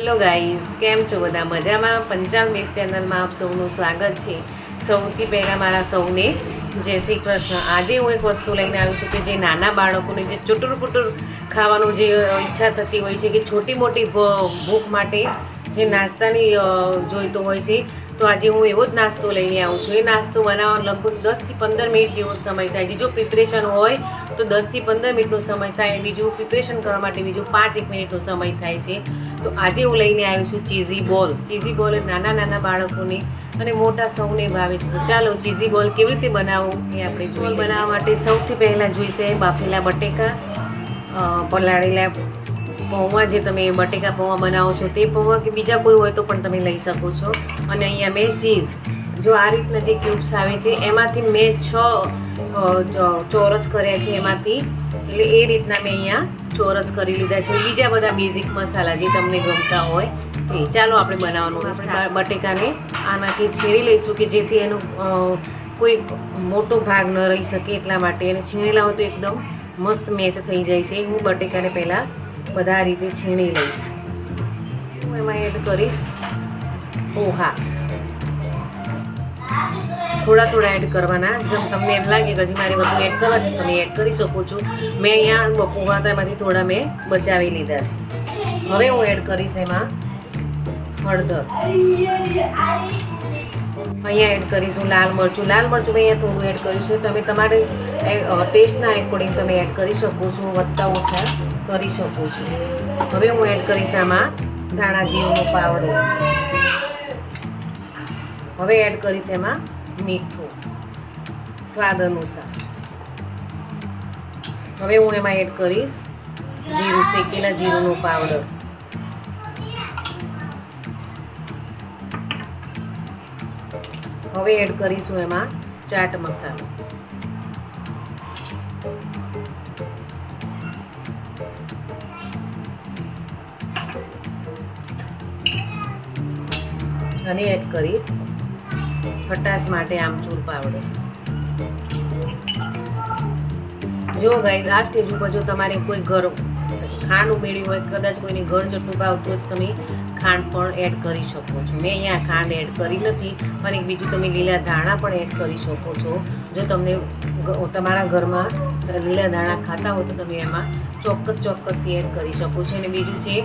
Hello guys, કેમ છો બધા? મજામાં? પંચાલ મિક્સ ચેનલમાં આપ સૌનું સ્વાગત છે. સૌથી પહેલાં મારા સૌને જય શ્રી કૃષ્ણ. આજે હું એક વસ્તુ લઈને આવી છું કે જે નાના બાળકોને જે ચુટુર પુટુર ખાવાનું જે ઈચ્છા થતી હોય છે કે છોટી મોટી ભૂખ માટે જે નાસ્તાની જોઈતો હોય છે, તો આજે હું એવો જ નાસ્તો લઈને આવું છું. એ નાસ્તો બનાવવા લગભગ 10થી 15 મિનિટ જેવો સમય થાય છે. જો પ્રિપરેશન હોય તો 10થી 15 મિનિટનો સમય થાય, અને બીજું પ્રિપરેશન કરવા માટે બીજું 5-1 મિનિટનો સમય થાય છે. તો આજે હું લઈને આવી છું ચીઝી બોલ. ચીઝી બોલ નાના નાના બાળકોને અને મોટા સૌને ભાવે છે. તો ચાલો ચીઝી બોલ કેવી રીતે બનાવવું એ આપણે જોઈએ. બનાવવા માટે સૌથી પહેલાં જોઈશે બાફેલા બટેકા, પલાળેલા પૌવા, જે તમે બટેકા પૌવા બનાવો છો તે પૌવા, કે બીજા કોઈ હોય તો પણ તમે લઈ શકો છો. અને અહીંયા મેં ચીઝ, જો આ રીતના જે ક્યુબ્સ આવે છે એમાંથી મેં 6 ચોરસ કર્યા છે એમાંથી, એટલે એ રીતના મેં અહીંયા ચોરસ કરી લીધા છે. બીજા બધા બેઝિક મસાલા જે તમને ગમતા હોય એ. ચાલો આપણે બનાવવાનું. આપણે બટેકાને આનાથી છીણી લઈશું કે જેથી એનો કોઈ મોટો ભાગ ન રહી શકે, એટલા માટે. એને છીણેલા હોય તો એકદમ મસ્ત મેચ થઈ જાય છે. હું બટેકાને પહેલાં બધા રીતે છીણી લઈશ. હું એમાં એડ કરીશ પોહા. થોડા એડ કરવાના. જેમ તમને એમ લાગે કે હજી મારે બધું એડ કરવા છે તમે એડ કરી શકો છો. મેં અહીંયા પોહા તો એમાંથી થોડા મેં બચાવી લીધા છે. હવે હું એડ કરીશ એમાં હળદર. અહીંયા એડ કરીશું લાલ મરચું. લાલ મરચું મેં અહીંયા થોડું એડ કરીશું. તમે તમારે ટેસ્ટના એકોર્ડિંગ તમે એડ કરી શકો છો, વધતા ઓછા કરી શકો છો. હવે હું એડ કરીશ આમાં ધાણા જીરુંનો પાવડર. હવે એડ કરીશ એમાં મીઠું સ્વાદ અનુસાર. હવે હું એમાં એડ કરીશ જીરું, શેકેલા જીરુંનો પાવડર. હવે એડ કરીશું એમાં ચાટ મસાલો. અને એડ કરીશ ખટાશ માટે આમચૂર પાવડર. જો ગાઈઝ, આ સ્ટેજ ઉપર જો તમારે કોઈ ખાંડ ઉમેરી હોય, કદાચ કોઈને ઘર ચટણી ભાવતું હોય તો તમે ખાંડ પણ એડ કરી શકો છો. મેં અહીંયા ખાંડ એડ કરી નથી. અને બીજું તમે લીલા ધાણા પણ એડ કરી શકો છો. જો તમને તમારા ઘરમાં લીલા ધાણા ખાતા હોય તો તમે એમાં ચોક્કસથી એડ કરી શકો છો. અને બીજું છે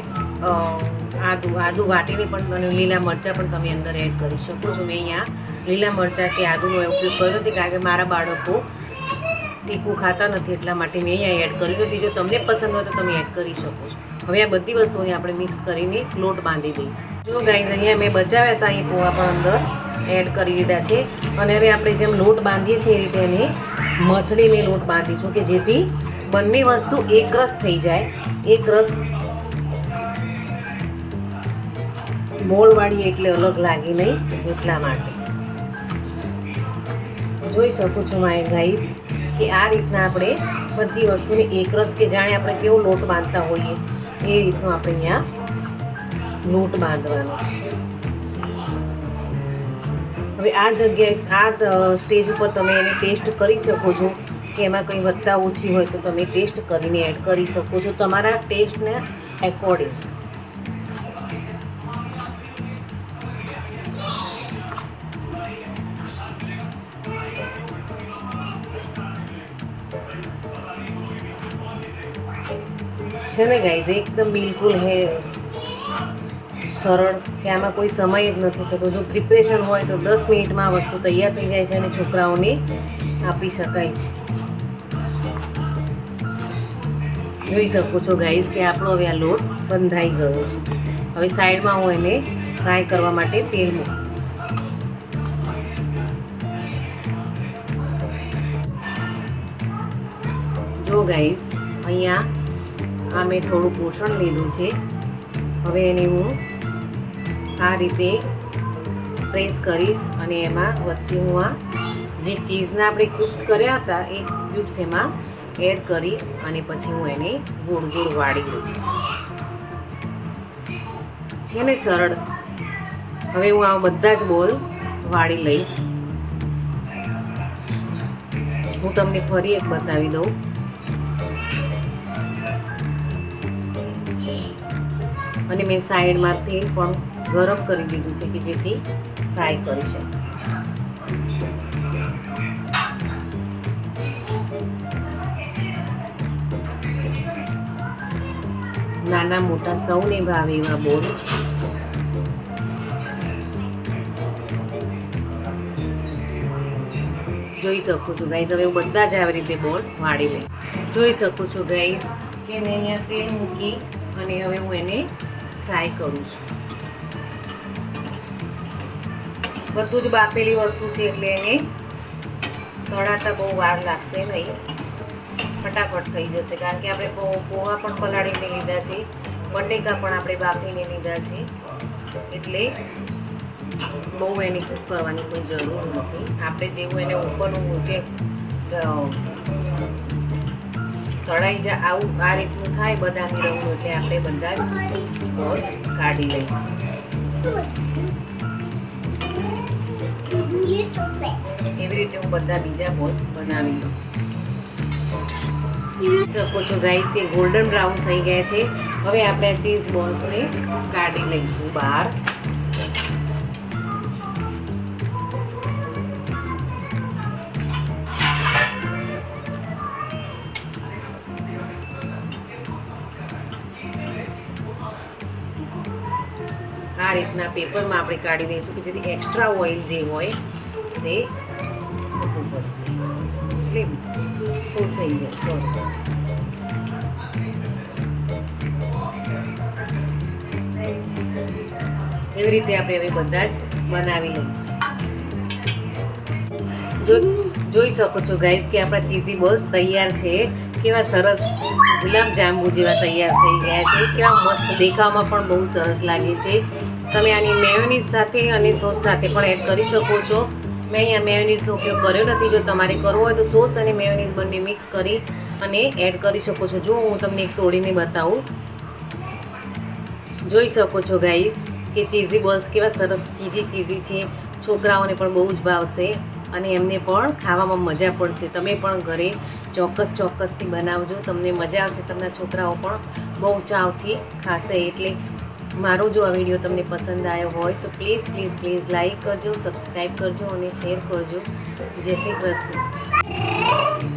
આદુ વાટીને પણ, અને લીલા મરચાં પણ તમે અંદર એડ કરી શકો છો. મેં અહીંયા લીલા મરચાં કે આદુનો ઉપયોગ કર્યો નથી, કારણ કે મારા બાળકો તીખું ખાતા નથી, એટલા માટે મેં અહીંયા એડ કર્યું નથી. જો તમને પસંદ હોય તો તમે એડ કરી શકો છો. હવે આ બધી વસ્તુઓને આપણે મિક્સ કરીને લોટ બાંધી દઈશું. જો ગાઈઝ, અહીંયા મેં બચાવ્યા હતા એ પોવા પણ અંદર એડ કરી દીધા છે. અને હવે આપણે જેમ લોટ બાંધીએ છીએ એ રીતે એને મસળીને લોટ બાંધીશું કે જેથી બંને વસ્તુ એકરસ થઈ જાય. એકરસ બોલવાળી એટલે અલગ લાગે નહીં, એટલા માટે. જોઈ શકો છો માય ગાઈસ કે આ રીતના આપણે બધી વસ્તુને એકરસ, કે જાણે આપણે કેવો લોટ બાંધતા હોઈએ એ રીતનો આપણે અહીંયા લોટ બાંધવાનો છે. હવે આ જગ્યાએ, આ સ્ટેજ ઉપર તમે એને ટેસ્ટ કરી શકો છો કે એમાં કંઈ વધતા ઓછી હોય તો તમે ટેસ્ટ કરીને એડ કરી શકો છો તમારા ટેસ્ટને એકોર્ડિંગ. છે ને ગાઈઝ, એકદમ બિલકુલ સરળ, કે આમાં કોઈ સમય જ નથી થતો. જો પ્રિપરેશન હોય તો 10 મિનિટમાં આ વસ્તુ તૈયાર થઈ જાય છે અને છોકરાઓને આપી શકાય છે. જોઈ શકો છો ગાઈઝ કે આપણો હવે આ લોટ બંધાઈ ગયો છે. હવે સાઈડમાં હું એને ફ્રાય કરવા માટે તેલ મૂકીશ. જો ગાઈઝ, અહીંયા આ મેં થોડું પોષણ લીધું છે. હવે એને હું આ રીતે પ્રેસ કરીશ અને એમાં વચ્ચે હું આ જે ચીઝના આપણે ક્યુબ્સ કર્યા હતા એ ક્યુબ્સ એમાં એડ કરી અને પછી હું એને ગોળ ગોળ વાળી લઈશ. છે ને સરળ. હવે હું આ બધા જ બોલ વાળી લઈશ. હું તમને ફરી એક બતાવી દઉં. અને મેં સાઈડમાં તેલ પણ ગરમ કરી દીધું છે કે જેથી ફ્રાય કરી શકે. નાના મોટા સૌને ભાવે એવા બોલ્સ જોઈ શકો છો ગાઈઝ. હવે હું બધા જ આવી રીતે બોલ વાળી લઈ. જોઈ શકો છો ગાઈઝ કે મેં અહીંયા તેલ મૂકી અને હવે હું એને ફ્રાય કરું છું. બધું જ બાફેલી વસ્તુ છે એટલે એને તળાતા બહુ વાર લાગશે નહીં, ફટાફટ થઈ જશે. કારણ કે આપણે પોહા પણ પલાળીને લીધા છે, બટેકા પણ આપણે બાફીને લીધા છે, એટલે બહુ એની કૂક કરવાની કોઈ જરૂર નથી. આપણે જેવું એને ઉપરનું જે તળાઈ જાય આવું આ રીતનું થાય બદામી રંગનું, એટલે આપણે બધા જ બોલ્સ કાઢી લઈશું. એવી રીતે હું બધા બીજા બોલ્સ બનાવી લઉં. શકો છો ગાઈઝ કે ગોલ્ડન બ્રાઉન થઈ ગયા છે. હવે આપણે આ ચીઝ બોલ્સને કાઢી લઈશું બહાર. આ રીતના પેપરમાં આપણે કાઢી દઈશું કે જેથી એક્સ્ટ્રા ઓઇલ જે હોય તે છૂટું પડી જાય, એટલે શોષાઈ જાય. સોરી, એવી રીતે આપણે હવે બધા જ બનાવી લઈશું. જોઈ શકો છો ગાઈઝ કે આપણા ચીઝી બોલ્સ તૈયાર છે. કેવા સરસ ગુલાબ જાંબુ જેવા તૈયાર થઈ ગયા છે. કેવા મસ્ત દેખાવમાં પણ બહુ સરસ લાગે છે. તમે આની મેયોનીઝ સાથે અને સોસ સાથે પણ એડ કરી શકો છો. મેં અહીંયા મેયોનીઝનો ઉપયોગ કર્યો નથી. જો તમારે કરવો હોય તો સોસ અને મેયોનીઝ બંને મિક્સ કરી અને એડ કરી શકો છો. જો હું તમને એક તોડીને બતાવું. જોઈ શકો છો ગાઈઝ કે ચીઝી બોલ્સ કેવા સરસ ચીઝી છે. છોકરાઓને પણ બહુ જ ભાવશે અને એમને પણ ખાવામાં મજા પડશે. તમે પણ ઘરે ચોક્કસથી બનાવજો, તમને મજા આવશે. તમારા છોકરાઓ પણ બહુ ચાવથી ખાશે. એટલે મારો જો આ વિડીયો તમને પસંદ આવ્યો હોય તો પ્લીઝ લાઈક કરજો, સબસ્ક્રાઈબ કરજો અને શેર કરજો. જય શ્રી કૃષ્ણ.